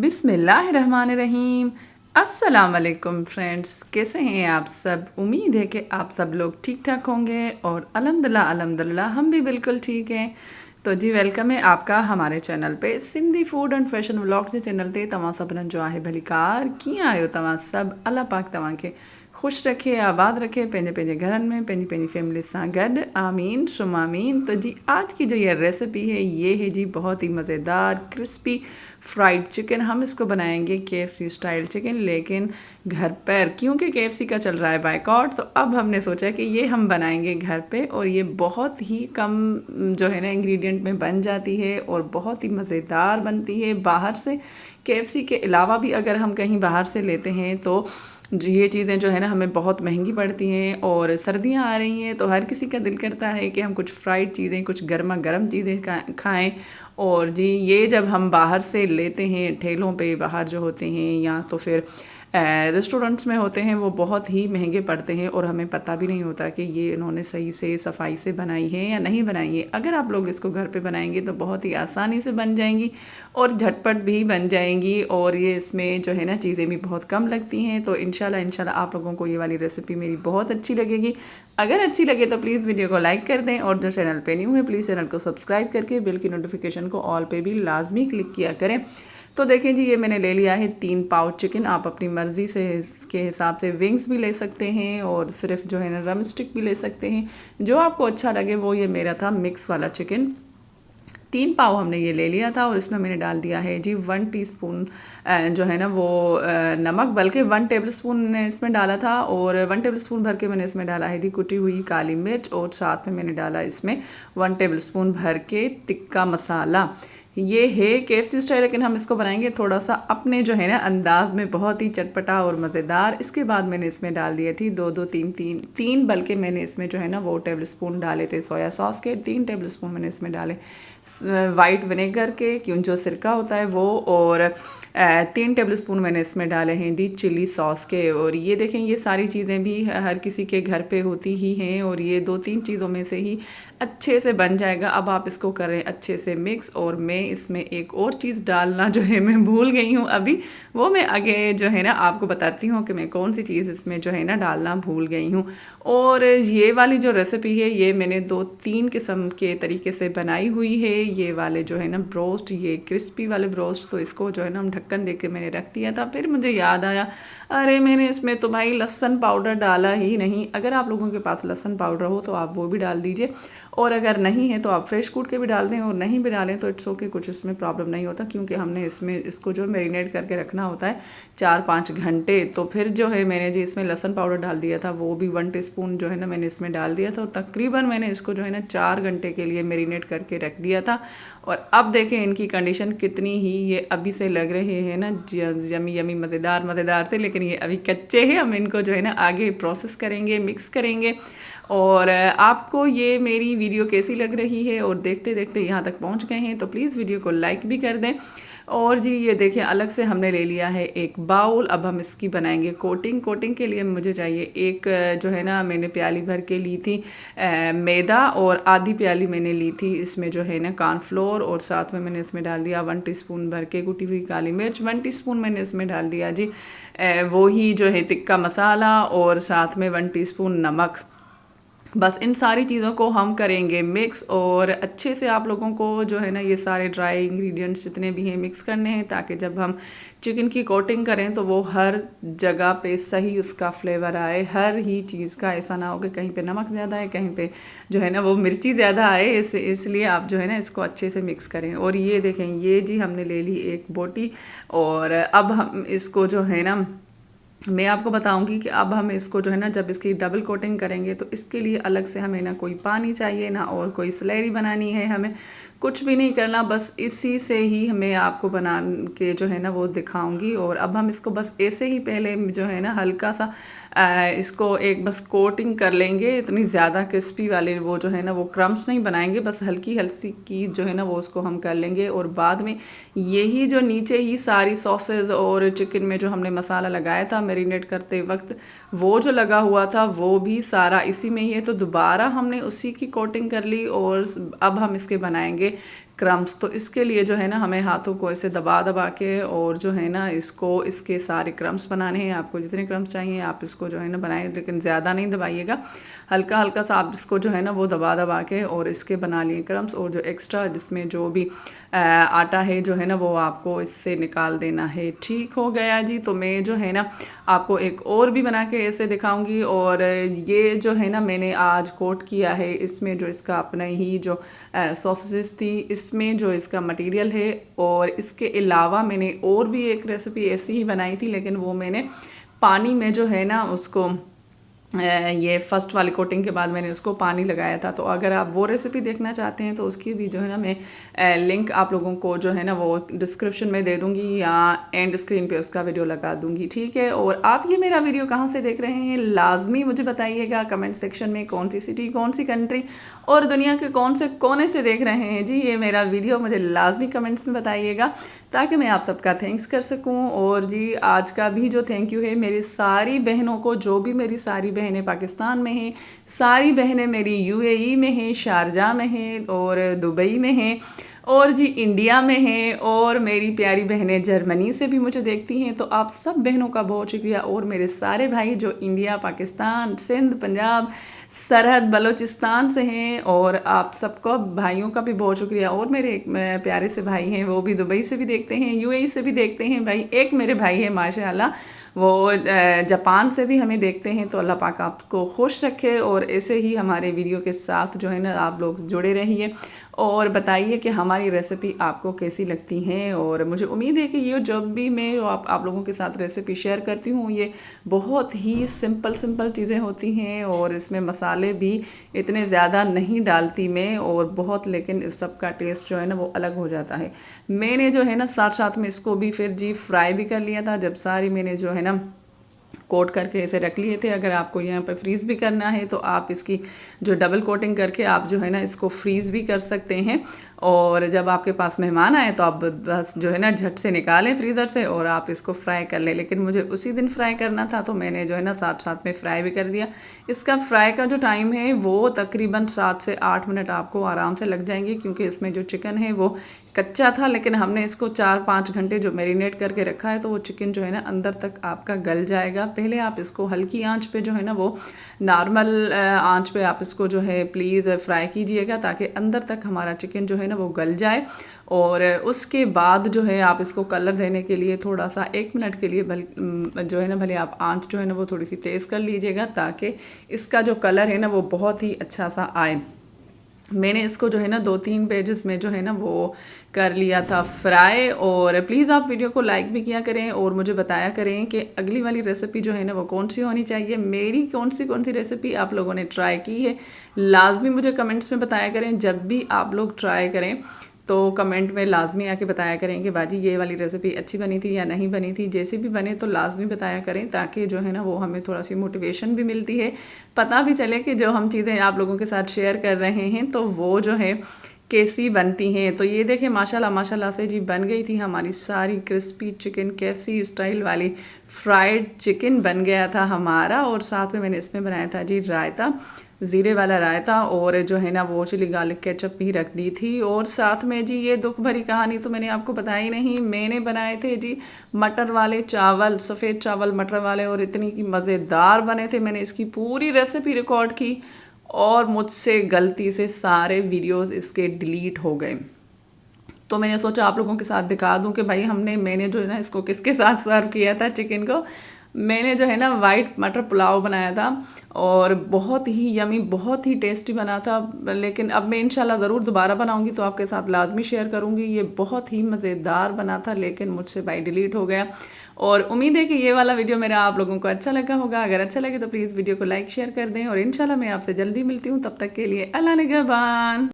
बिस्मिल्लाहिर्रहमानिर्रहीम। अस्सलाम वालेकुम फ्रेंड्स, कैसे हैं आप सब। उम्मीद है कि आप सब लोग ठीक ठाक होंगे और अल्हम्दुलिल्लाह हम भी बिल्कुल ठीक हैं। तो जी वेलकम है आपका हमारे चैनल पे Sindhi food and fashion vlog J channel ते। तव्हां सभिनीनि जो आहे भलीकार, कीअं आहियो तव्हां सब। अल्लाह पाक तव्हांखे खुश रखे, आबाद रखे, पंहिंजे पंहिंजे घरनि में पंहिंजी पंहिंजी फैमिली सां गॾु। आमीन शुम आमीन। तो जी आज की जो ये रेसिपी है ये है जी बहुत ही मज़ेदार क्रिस्पी फ्राइड चिकन। हम इसको बनाएंगे KFC स्टाइल चिकन, लेकिन घर पर, क्योंकि KFC का चल रहा है बायकॉट, तो अब हमने सोचा कि ये हम बनाएंगे घर पे। और ये बहुत ही कम जो है ना इंग्रेडिएंट में बन जाती है और बहुत ही मज़ेदार बनती है। बाहर से KFC के अलावा भी अगर हम कहीं बाहर से लेते हैं तो ये चीज़ें जो है ना हमें बहुत महंगी पड़ती हैं। और सर्दियाँ आ रही हैं तो हर किसी का दिल करता है कि हम कुछ फ्राइड चीज़ें, कुछ गर्मा गर्म चीज़ें खाएं। और जी ये जब हम बाहर से लेते हैं ठेलों पे बाहर जो होते हैं या तो फिर रेस्टोरेंट्स में होते हैं, वो बहुत ही महंगे पड़ते हैं और हमें पता भी नहीं होता कि ये इन्होंने सही से सफाई से बनाई है या नहीं बनाई है। अगर आप लोग इसको घर पे बनाएंगे तो बहुत ही आसानी से बन जाएंगी और झटपट भी बन जाएंगी। और ये इसमें जो है ना चीज़ें भी बहुत कम लगती हैं। तो इंशाल्लाह आप लोगों को ये वाली रेसिपी मेरी बहुत अच्छी लगेगी। अगर अच्छी लगे तो प्लीज़ वीडियो को लाइक कर दें और जो चैनल पे न्यू है प्लीज़ चैनल को सब्सक्राइब करके बिल की नोटिफिकेशन को ऑल पे भी लाजमी क्लिक किया करें। तो देखें जी, ये मैंने ले लिया है 3 पाव चिकन। आप अपनी मर्ज़ी से के हिसाब से विंग्स भी ले सकते हैं और सिर्फ जो है ना रम स्टिक भी ले सकते हैं, जो आपको अच्छा लगे वो। ये मेरा था मिक्स वाला चिकन। 3 पाव हमने ये ले लिया था और इसमें मैंने डाल दिया है जी 1 टीस्पून जो है ना वो नमक, बल्कि 1 टेबलस्पून मैंने इसमें डाला था। और 1 टेबलस्पून भर के मैंने इसमें डाला है जी कुटी हुई काली मिर्च। और साथ में मैंने डाला इसमें 1 टेबलस्पून भर के टिक्का मसाला। ये है KFC स्टाइल, लेकिन हम इसको बनाएंगे थोड़ा सा अपने जो है ना अंदाज में, बहुत ही चटपटा और मज़ेदार। इसके बाद मैंने इसमें डाल दिए थी 2-3 बल्कि मैंने इसमें जो है ना वो टेबलस्पून डाले थे सोया सॉस के। 3 टेबलस्पून मैंने इसमें डाले वाइट विनेगर के, क्यों जो सिरका होता है वो। और 3 टेबलस्पून मैंने इसमें डाले हैं दी चिली सॉस के। और ये देखें, ये सारी चीज़ें भी हर किसी के घर पे होती ही हैं और ये 2-3 चीज़ों में से ही अच्छे से बन जाएगा। अब आप इसको करें अच्छे से मिक्स। और मैं इसमें एक और चीज़ डालना जो है मैं भूल गई हूँ अभी, वो मैं आगे जो है ना आपको बताती हूँ कि मैं कौन सी चीज़ इसमें जो है ना डालना भूल गई हूँ। और ये वाली जो रेसिपी है ये मैंने 2-3 किस्म के तरीके से बनाई हुई है। ये वाले जो है ना ब्रोस्ट, ये क्रिस्पी वाले ब्रोस्ट, तो इसको जो है ना हम ढक्कन दे के मैंने रख दिया था। फिर मुझे याद आया, अरे मैंने इसमें तो भाई लहसुन पाउडर डाला ही नहीं। अगर आप लोगों के पास लहसुन पाउडर हो तो आप वो भी डाल दीजिए, और अगर नहीं है तो आप फ्रेश कूट के भी डाल दें, और नहीं भी डालें तो इट्स ओके, कुछ इसमें प्रॉब्लम नहीं होता, क्योंकि हमने इसमें इसको जो मैरिनेट करके रखना होता है 4-5 घंटे। तो फिर जो है मैंने जी इसमें लहसुन पाउडर डाल दिया था, वो भी 1 टीस्पून जो है ना मैंने इसमें डाल दिया था। और तकरीबन मैंने इसको जो है ना 4 घंटे के लिए मैरिनेट करके रख दिया था। और अब देखें इनकी कंडीशन कितनी ही ये अभी से लग रहे हैं ना यमी यमी मज़ेदार थे, लेकिन ये अभी कच्चे हैं। हम इनको जो है ना आगे प्रोसेस करेंगे, मिक्स करेंगे। और आपको ये मेरी वीडियो कैसी लग रही है और देखते देखते यहाँ तक पहुँच गए हैं तो प्लीज़ वीडियो को लाइक भी कर दें। और जी ये देखें, अलग से हमने ले लिया है एक बाउल। अब हम इसकी बनाएंगे कोटिंग के लिए मुझे चाहिए एक जो है ना मैंने प्याली भर के ली थी मैदा, और आधी प्याली मैंने ली थी इसमें जो है ना कॉर्नफ्लोर। और साथ में मैंने इसमें डाल दिया 1 टीस्पून भर के कुटी हुई काली मिर्च। 1 टीस्पून मैंने इसमें डाल दिया जी वो ही जो है टिक्का मसाला, और साथ में 1 टीस्पून नमक। बस इन सारी चीज़ों को हम करेंगे मिक्स, और अच्छे से आप लोगों को जो है ना ये सारे ड्राई इंग्रेडिएंट्स जितने भी हैं मिक्स करने हैं, ताकि जब हम चिकन की कोटिंग करें तो वो हर जगह पे सही उसका फ्लेवर आए, हर ही चीज़ का। ऐसा ना हो कि कहीं पे नमक ज़्यादा है, कहीं पे जो है ना वो मिर्ची ज़्यादा आए। इसलिए आप जो है ना इसको अच्छे से मिक्स करें। और ये देखें, ये जी हमने ले ली एक बोटी। और अब हम इसको जो है ना मैं आपको बताऊंगी कि अब हम इसको जो है ना जब इसकी डबल कोटिंग करेंगे तो इसके लिए अलग से हमें ना कोई पानी चाहिए, ना और कोई स्लैरी बनानी है, हमें कुछ भी नहीं करना। बस इसी से ही मैं आपको बना के जो है ना वो दिखाऊंगी। और अब हम इसको बस ऐसे ही पहले जो है ना हल्का सा इसको एक बस कोटिंग कर लेंगे। इतनी ज़्यादा क्रिस्पी वाले वो जो है ना वो क्रम्स नहीं बनाएंगे, बस हल्की हल्की की जो है ना वो उसको हम कर लेंगे। और बाद में यही जो नीचे ही सारी सॉसेज और चिकन में जो हमने मसाला लगाया था मैरिनेट करते वक्त, वो जो लगा हुआ था वो भी सारा इसी में ही है। तो दोबारा हमने उसी की कोटिंग कर ली और अब हम इसके बनाएंगे क्रम्स। तो इसके लिए जो है ना हमें हाथों को ऐसे दबा दबा के और जो है ना इसको इसके सारे क्रम्स बनाने हैं। आपको जितने क्रम्स चाहिए आप इसको जो है ना बनाएं, लेकिन ज़्यादा नहीं दबाइएगा, हल्का हल्का सा आप इसको जो है ना वो दबा दबा के और इसके बना लिए क्रम्स। और जो एक्स्ट्रा जिसमें जो भी आटा है जो है ना वो आपको इससे निकाल देना है। ठीक हो गया जी। तो मैं जो है ना आपको एक और भी बना के ऐसे दिखाऊंगी। और ये जो है ना मैंने आज कोट किया है इसमें जो इसका अपना ही जो सॉसेस थी, इसमें जो इसका मटेरियल है। और इसके अलावा मैंने और भी एक रेसिपी ऐसी ही बनाई थी, लेकिन वो मैंने पानी में जो है ना उसको ये फर्स्ट वाली कोटिंग के बाद मैंने उसको पानी लगाया था। तो अगर आप वो रेसिपी देखना चाहते हैं तो उसकी भी जो है ना मैं लिंक आप लोगों को जो है ना वो डिस्क्रिप्शन में दे दूंगी या एंड स्क्रीन पे उसका वीडियो लगा दूंगी। ठीक है। और आप ये मेरा वीडियो कहाँ से देख रहे हैं लाजमी मुझे बताइएगा कमेंट सेक्शन में, कौन सी सिटी, कौन सी कंट्री और दुनिया के कौन से कोने से देख रहे हैं जी ये मेरा वीडियो, मुझे लाजमी कमेंट्स में बताइएगा ताकि मैं आप सबका थैंक्स कर सकूं। और जी आज का भी जो थैंक यू है मेरी सारी बहनों को, जो भी मेरी सारी बहनें पाकिस्तान में हैं, सारी बहनें मेरी यूएई में हैं, शारजा में हैं और दुबई में हैं और जी इंडिया में हैं और मेरी प्यारी बहनें जर्मनी से भी मुझे देखती हैं। तो आप सब बहनों का बहुत शुक्रिया। और मेरे सारे भाई जो इंडिया, पाकिस्तान, सिंध, पंजाब, सरहद बलूचिस्तान से हैं और आप सबको भाइयों का भी बहुत शुक्रिया। और मेरे एक प्यारे से भाई हैं वो भी दुबई से भी देखते हैं, यूएई से भी देखते हैं भाई। एक मेरे भाई है माशाल्लाह वो जापान से भी हमें देखते हैं। तो अल्लाह पाक आपको खुश रखे और ऐसे ही हमारे वीडियो के साथ जो है ना आप लोग जुड़े रहिए और बताइए कि हमारी रेसिपी आपको कैसी लगती हैं। और मुझे उम्मीद है कि ये जब भी मैं आप लोगों के साथ रेसिपी शेयर करती हूँ ये बहुत ही सिंपल चीज़ें होती हैं और इसमें मसाले भी इतने ज़्यादा नहीं डालती मैं और बहुत, लेकिन इस सब का टेस्ट जो है ना वो अलग हो जाता है। मैंने जो है ना साथ साथ में इसको भी फिर जी फ्राई भी कर लिया था। जब सारी मैंने जो है ना कोट करके ऐसे रख लिए थे। अगर आपको यहाँ पर फ्रीज़ भी करना है तो आप इसकी जो डबल कोटिंग करके आप जो है ना इसको फ्रीज़ भी कर सकते हैं। और जब आपके पास मेहमान आए तो आप बस जो है ना झट से निकालें फ्रीज़र से और आप इसको फ्राई कर लें। लेकिन मुझे उसी दिन फ्राई करना था तो मैंने जो है ना साथ साथ में फ्राई भी कर दिया। इसका फ्राई का जो टाइम है वो तकरीबन 7 से 8 मिनट आपको आराम से लग जाएंगे, क्योंकि इसमें जो चिकन है वो कच्चा था, लेकिन हमने इसको 4-5 घंटे जो मैरिनेट करके रखा है तो वो चिकन जो है ना अंदर तक आपका गल जाएगा। पहले आप इसको हल्की आंच पे जो है ना वो नॉर्मल आंच पे आप इसको जो है प्लीज़ फ्राई कीजिएगा ताकि अंदर तक हमारा चिकन जो है ना वो गल जाए। और उसके बाद जो है आप इसको कलर देने के लिए थोड़ा सा 1 मिनट के लिए जो है ना भले आप आंच जो है ना वो थोड़ी सी तेज़ कर लीजिएगा ताकि इसका जो कलर है ना वो बहुत ही अच्छा सा आए। मैंने इसको जो है ना 2-3 पेजेस में जो है ना वो कर लिया था फ्राई। और प्लीज़ आप वीडियो को लाइक भी किया करें और मुझे बताया करें कि अगली वाली रेसिपी जो है ना वो कौन सी होनी चाहिए, मेरी कौन सी रेसिपी आप लोगों ने ट्राई की है। लाजमी मुझे कमेंट्स में बताया करें। जब भी आप लोग ट्राई करें तो कमेंट में लाजमी आके बताया करें कि बाजी ये वाली रेसिपी अच्छी बनी थी या नहीं बनी थी। जैसे भी बने तो लाजमी बताया करें ताकि जो है ना वो हमें थोड़ा सी मोटिवेशन भी मिलती है, पता भी चले कि जो हम चीज़ें आप लोगों के साथ शेयर कर रहे हैं तो वो जो है कैसी बनती हैं। तो ये देखें माशाल्लाह से जी बन गई थी हमारी सारी क्रिस्पी चिकन, KFC स्टाइल वाली फ्राइड चिकन बन गया था हमारा। और साथ में मैंने इसमें बनाया था जी रायता, ज़ीरे वाला रायता और जो है ना वो चिली गार्लिक केचप भी रख दी थी। और साथ में जी ये दुख भरी कहानी तो मैंने आपको बताई नहीं, मैंने बनाए थे जी मटर वाले चावल, सफ़ेद चावल मटर वाले, और इतनी की मज़ेदार बने थे। मैंने इसकी पूरी रेसिपी रिकॉर्ड की और मुझसे गलती से सारे वीडियोस इसके डिलीट हो गए। तो मैंने सोचा आप लोगों के साथ दिखा दूं कि भाई मैंने जो है ना इसको किसके साथ सर्व किया था चिकन को। मैंने जो है ना वाइट मटर पुलाव बनाया था और बहुत ही यमी, बहुत ही टेस्टी बना था। लेकिन अब मैं इंशाल्लाह ज़रूर दोबारा बनाऊंगी तो आपके साथ लाजमी शेयर करूंगी। ये बहुत ही मज़ेदार बना था लेकिन मुझसे भाई डिलीट हो गया। और उम्मीद है कि ये वाला वीडियो मेरा आप लोगों को अच्छा लगा होगा। अगर अच्छा लगे तो प्लीज़ वीडियो को लाइक शेयर कर दें और इंशाल्लाह मैं आपसे जल्दी मिलती हूँ। तब तक के लिए अल्लाह निगहबान।